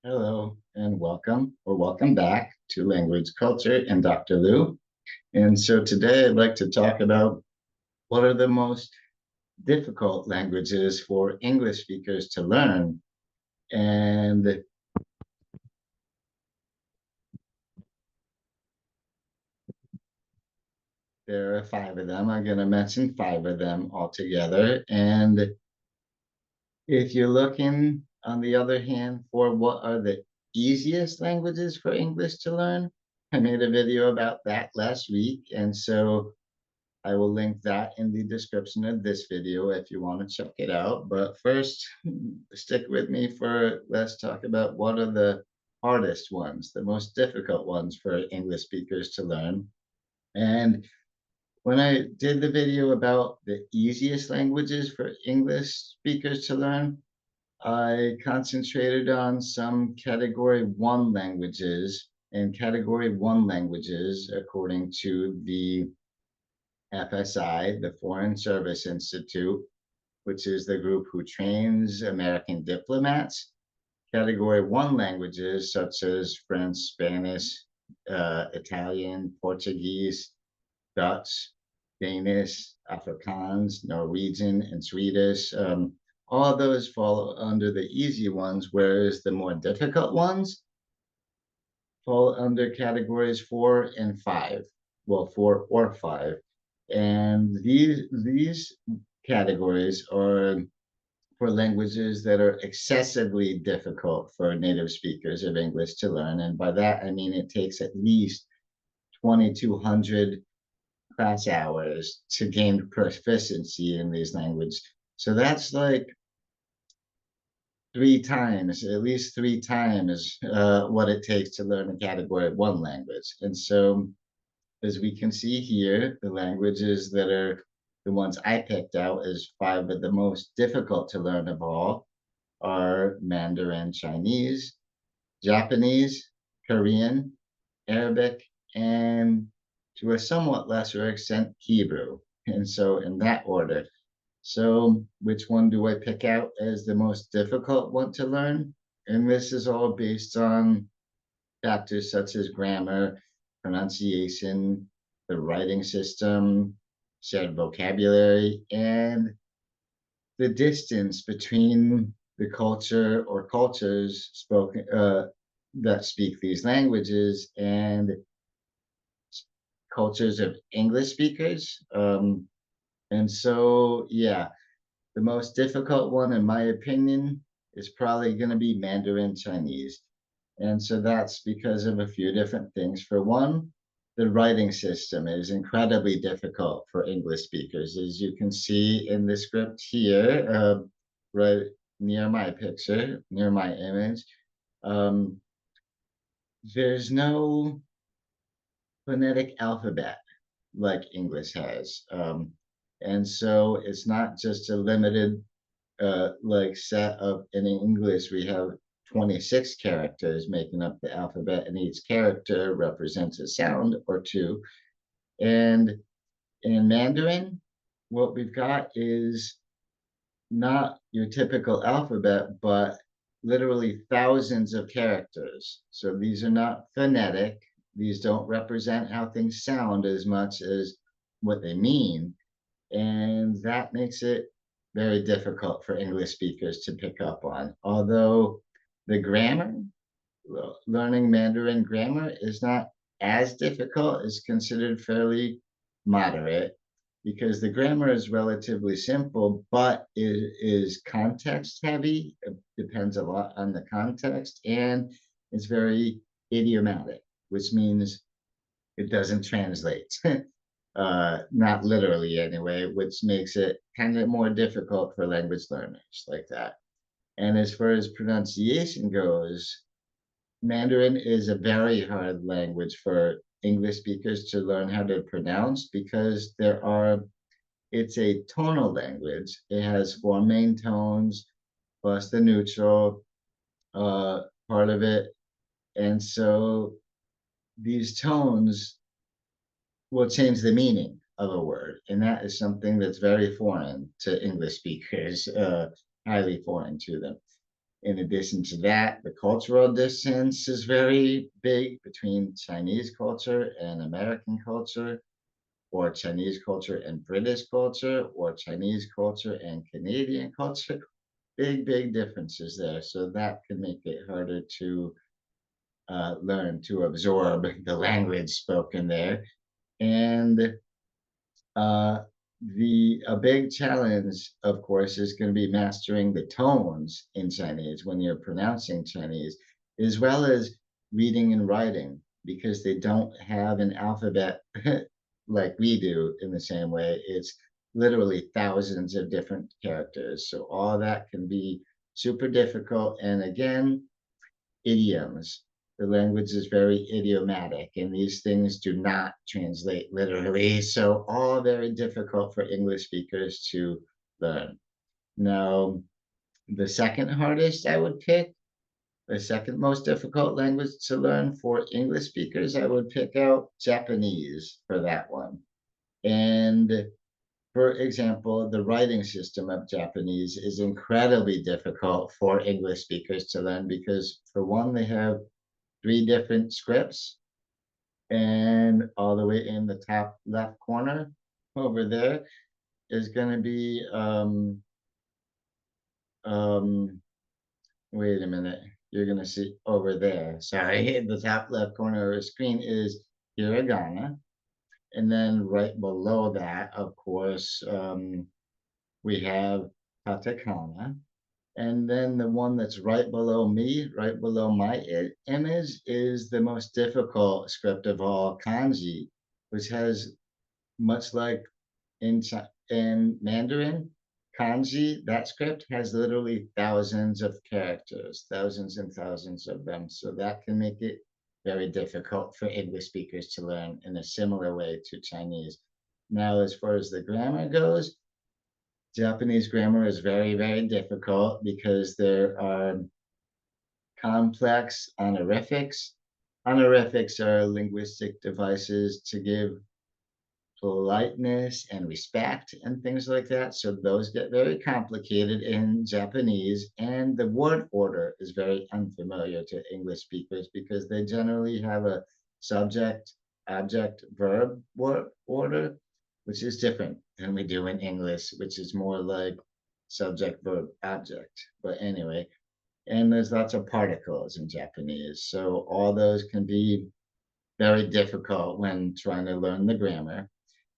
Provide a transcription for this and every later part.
Hello and welcome or welcome back to Language Culture and Dr. Lou. And so today I'd like to talk about what are the most difficult languages for English speakers to learn. And there are five of them. I'm going to mention five of them altogether. And if you're looking, on the other hand, for what are the easiest languages for English to learn, I made a video about that last week. And so I will link that in the description of this video if you want to check it out. But first, stick with me for let's talk about what are the hardest ones, the most difficult ones for English speakers to learn. And when I did the video about the easiest languages for English speakers to learn, I concentrated on some category one languages. And category one languages, according to the FSI, the Foreign Service Institute, which is the group who trains American diplomats. Category one languages such as French, Spanish, Italian, Portuguese, Dutch, Danish, Afrikaans, Norwegian, and Swedish. All those fall under the easy ones, whereas the more difficult ones fall under categories 4 and 5. Well, 4 or 5. And these categories are for languages that are excessively difficult for native speakers of English to learn. And by that, I mean it takes at least 2,200 class hours to gain proficiency in these languages. So that's like at least three times what it takes to learn a category one language. And so as we can see here, the languages that are the ones I picked out as five of the most difficult to learn of all are Mandarin Chinese, Japanese, Korean, Arabic, and to a somewhat lesser extent, Hebrew. And so in that order. So which one do I pick out as the most difficult one to learn? And this is all based on factors such as grammar, pronunciation, the writing system, shared vocabulary, and the distance between the culture or cultures spoken that speak these languages and cultures of English speakers. And so, yeah, the most difficult one, in my opinion, is probably going to be Mandarin Chinese. And so that's because of a few different things. For one, the writing system is incredibly difficult for English speakers. As you can see in the script here, right near my picture, near my image, um, there's no phonetic alphabet like English has. And so it's not just a limited like set of in English we have 26 characters making up the alphabet, and each character represents a sound or two. And in Mandarin, what we've got is not your typical alphabet, but literally thousands of characters. So these are not phonetic. These don't represent how things sound as much as what they mean. And that makes it very difficult for English speakers to pick up on. Although the grammar, learning Mandarin grammar is not as difficult, it's considered fairly moderate because the grammar is relatively simple, but it is context heavy. It depends a lot on the context, and it's very idiomatic, which means it doesn't translate. Not literally anyway, which makes it kind of more difficult for language learners like that. And as far as pronunciation goes, Mandarin is a very hard language for English speakers to learn how to pronounce because it's a tonal language. It has four main tones plus the neutral part of it. And so these tones will change the meaning of a word. And that is something that's very foreign to English speakers, highly foreign to them. In addition to that, the cultural distance is very big between Chinese culture and American culture, or Chinese culture and British culture, or Chinese culture and Canadian culture. Big, big differences there. So that can make it harder to learn to absorb the language spoken there. And uh, a big challenge, of course, is going to be mastering the tones in Chinese when you're pronouncing Chinese, as well as reading and writing, because they don't have an alphabet like we do in the same way. It's literally thousands of different characters. So all that can be super difficult. And again, idioms. The language is very idiomatic, and these things do not translate literally. So, all very difficult for English speakers to learn. Now, the second hardest I would pick, the second most difficult language to learn for English speakers, I would pick out Japanese for that one. And for example, the writing system of Japanese is incredibly difficult for English speakers to learn because, for one, they have three different scripts, and all the way in the top left corner over there is going to be um wait a minute, you're going to see over there, sorry, the top left corner of the screen is hiragana, and then right below that, of course, we have katakana. And then the one that's right below me, right below my image, is the most difficult script of all, kanji, which has, much like in Mandarin, kanji, that script has literally thousands of characters, thousands and thousands of them. So that can make it very difficult for English speakers to learn in a similar way to Chinese. Now, as far as the grammar goes, Japanese grammar is very, very difficult because there are complex honorifics. Honorifics are linguistic devices to give politeness and respect and things like that. So those get very complicated in Japanese. And the word order is very unfamiliar to English speakers because they generally have a subject, object, verb word order, which is different than we do in English, which is more like subject, verb, object. But anyway, and there's lots of particles in Japanese. So all those can be very difficult when trying to learn the grammar.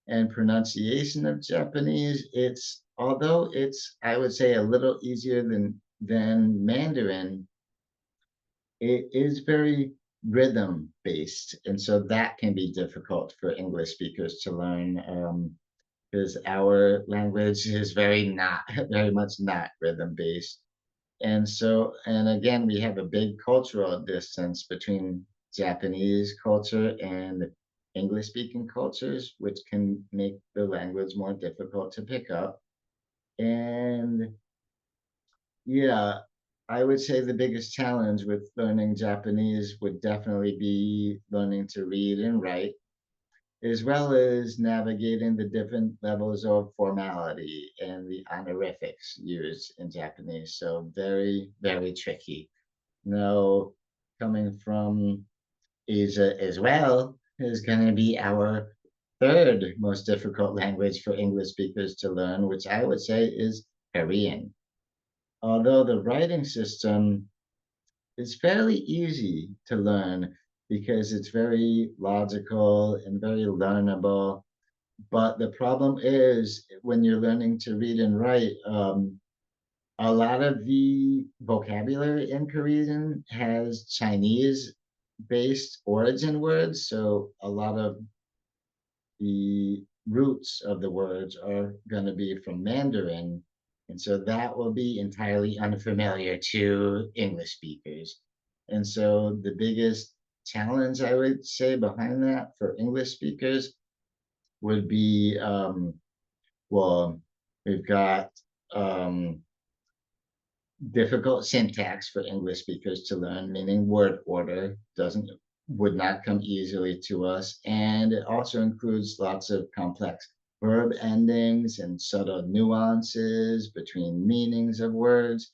And pronunciation of Japanese, it's, although it's, I would say, a little easier than Mandarin, it is very rhythm based, and so that can be difficult for English speakers to learn, because our language is very not very much not rhythm based. And so, and again, we have a big cultural distance between Japanese culture and English speaking cultures, which can make the language more difficult to pick up. And yeah, I would say the biggest challenge with learning Japanese would definitely be learning to read and write, as well as navigating the different levels of formality and the honorifics used in Japanese. So very, very tricky. Now, coming from Asia as well is going to be our third most difficult language for English speakers to learn, which I would say is Korean. Although the writing system is fairly easy to learn because it's very logical and very learnable. But the problem is when you're learning to read and write, a lot of the vocabulary in Korean has Chinese based origin words. So a lot of the roots of the words are going to be from Mandarin. And so that will be entirely unfamiliar to English speakers. And so the biggest challenge I would say behind that for English speakers would be, well, we've got um, difficult syntax for English speakers to learn, meaning word order doesn't would not come easily to us. And it also includes lots of complex verb endings and subtle nuances between meanings of words.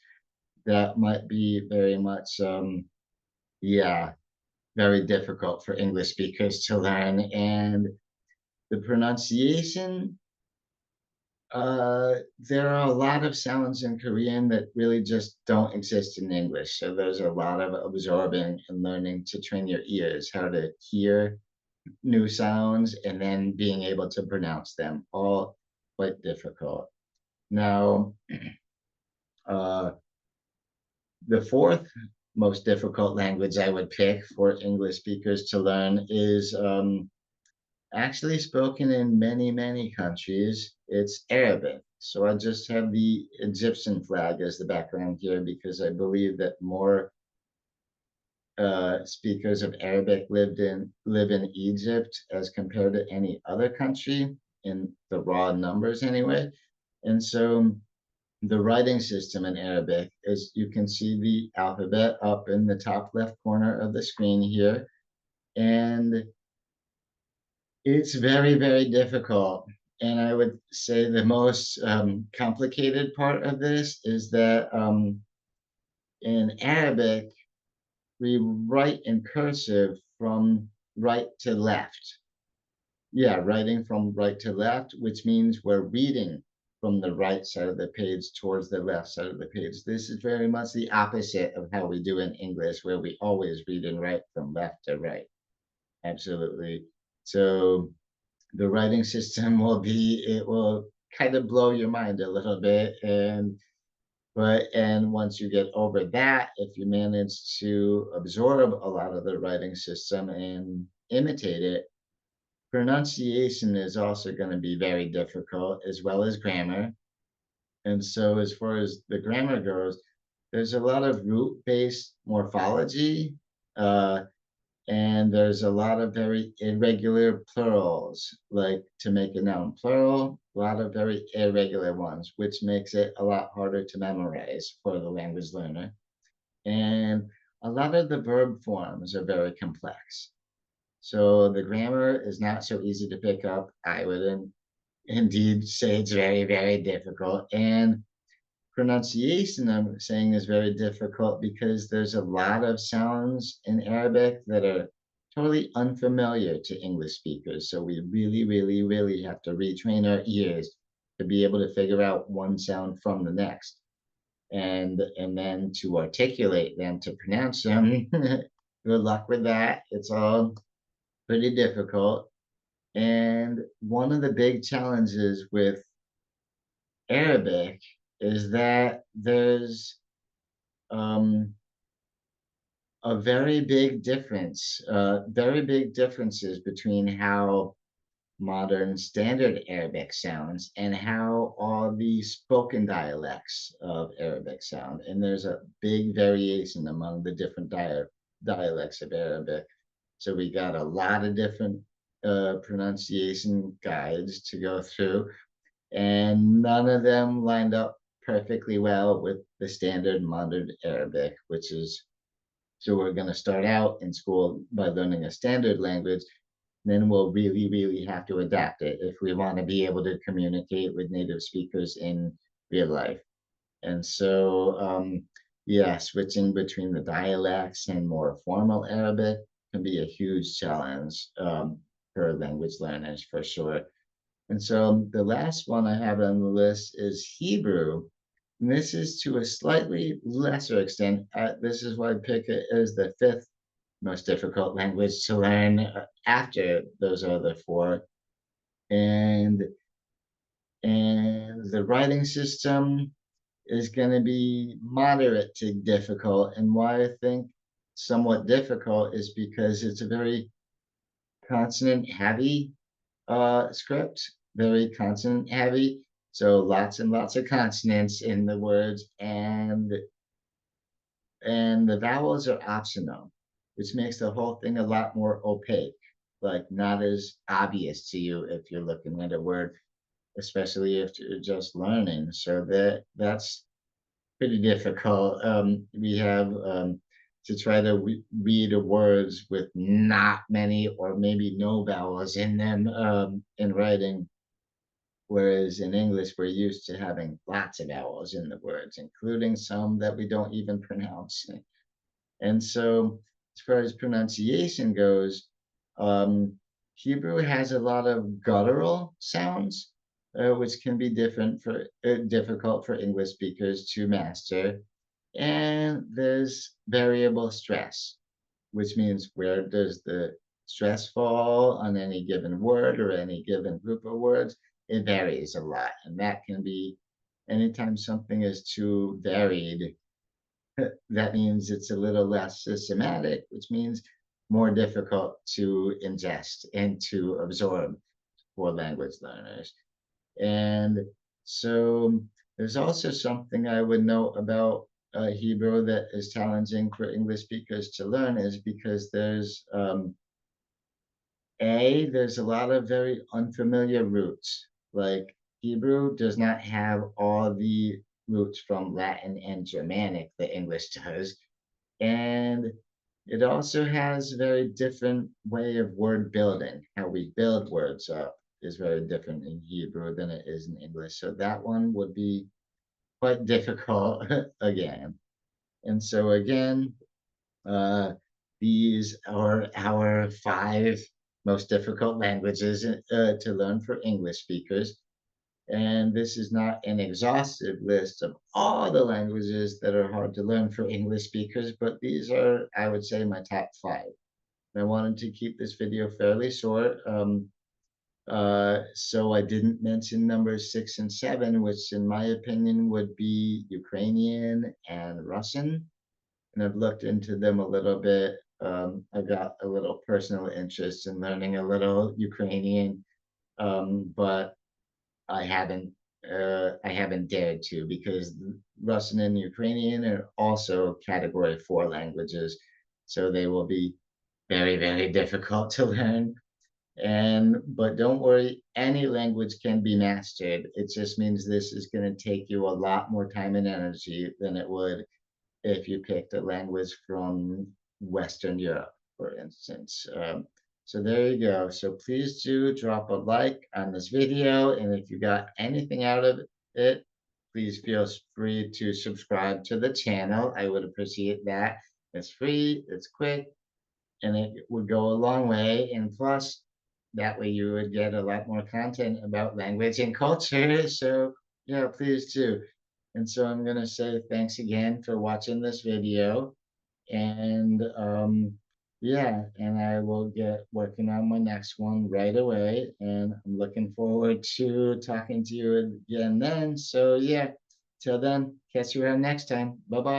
that might be very much, yeah, very difficult for English speakers to learn. And the pronunciation, there are a lot of sounds in Korean that really just don't exist in English. So there's a lot of absorbing and learning to train your ears how to hear new sounds and then being able to pronounce them, all quite difficult. Now, uh, the fourth most difficult language I would pick for English speakers to learn is actually spoken in many, many countries. It's Arabic. So I just have the Egyptian flag as the background here because I believe that more speakers of Arabic live in Egypt as compared to any other country in the raw numbers anyway. And so the writing system in Arabic is you can see the alphabet up in the top left corner of the screen here. And it's very, very difficult. And I would say the most complicated part of this is that in Arabic, we write in cursive from right to left. Yeah, writing from right to left, which means we're reading from the right side of the page towards the left side of the page. This is very much the opposite of how we do in English, where we always read and write from left to right. Absolutely. So the writing system it will kind of blow your mind a little bit. And once you get over that, if you manage to absorb a lot of the writing system and imitate it, pronunciation is also going to be very difficult, as well as grammar. And so, as far as the grammar goes, there's a lot of root based morphology, uh, and there's a lot of very irregular plurals. Like to make a noun plural, a lot of very irregular ones, which makes it a lot harder to memorize for the language learner. And a lot of the verb forms are very complex. So the grammar is not so easy to pick up. I would indeed say it's very, very difficult. And pronunciation, I'm saying, is very difficult because there's a lot of sounds in Arabic that are totally unfamiliar to English speakers. So we really, really, really have to retrain our ears to be able to figure out one sound from the next. And then to articulate them, to pronounce them. Good luck with that. It's all pretty difficult. And one of the big challenges with Arabic is that there's um, a very big differences between how modern standard Arabic sounds and how all the spoken dialects of Arabic sound. And there's a big variation among the different dialects of Arabic. So we got a lot of different pronunciation guides to go through, and none of them lined up perfectly well with the standard modern Arabic, which is so we're going to start out in school by learning a standard language. Then we'll really, really have to adapt it if we want to be able to communicate with native speakers in real life. And so, yeah, switching between the dialects and more formal Arabic can be a huge challenge for language learners for sure. And so the last one I have on the list is Hebrew. And this is to a slightly lesser extent. This is why I pick it as the fifth most difficult language to learn after those other four. And and the writing system is going to be moderate to difficult. And why I think somewhat difficult is because it's a very consonant heavy script, very consonant heavy. So lots and lots of consonants in the words, and the vowels are optional, which makes the whole thing a lot more opaque, like not as obvious to you if you're looking at a word, especially if you're just learning. So that's pretty difficult. We have to try to read words with not many or maybe no vowels in them in writing. Whereas in English, we're used to having lots of vowels in the words, including some that we don't even pronounce. And so, as far as pronunciation goes, um, Hebrew has a lot of guttural sounds, which can be difficult for English speakers to master. And there's variable stress, which means where does the stress fall on any given word or any given group of words? It varies a lot. And that can be anytime something is too varied, that means it's a little less systematic, which means more difficult to ingest and to absorb for language learners. And so there's also something I would note about Hebrew that is challenging for English speakers to learn is because there's a lot of very unfamiliar roots. Like Hebrew does not have all the roots from Latin and Germanic that English does. And it also has very different way of word building. How we build words up is very different in Hebrew than it is in English. So that one would be quite difficult again. And so again, uh, these are our five most difficult languages to learn for English speakers. And this is not an exhaustive list of all the languages that are hard to learn for English speakers, but these are, I would say, my top five. And I wanted to keep this video fairly short. So I didn't mention numbers 6 and 7, which in my opinion would be Ukrainian and Russian. And I've looked into them a little bit. I got a little personal interest in learning a little Ukrainian, but I haven't dared to because Russian and Ukrainian are also category 4 languages, so they will be very, very difficult to learn. And but don't worry, any language can be mastered. It just means this is going to take you a lot more time and energy than it would if you picked a language from Western Europe, for instance. So there you go. So please do drop a like on this video. And if you got anything out of it, please feel free to subscribe to the channel. I would appreciate that. It's free, it's quick, and it would go a long way. And plus, that way you would get a lot more content about language and culture. So yeah, please do. And so I'm going to say thanks again for watching this video. And yeah, and I will get working on my next one right away. And I'm looking forward to talking to you again then. So yeah, till then, catch you around next time. Bye bye.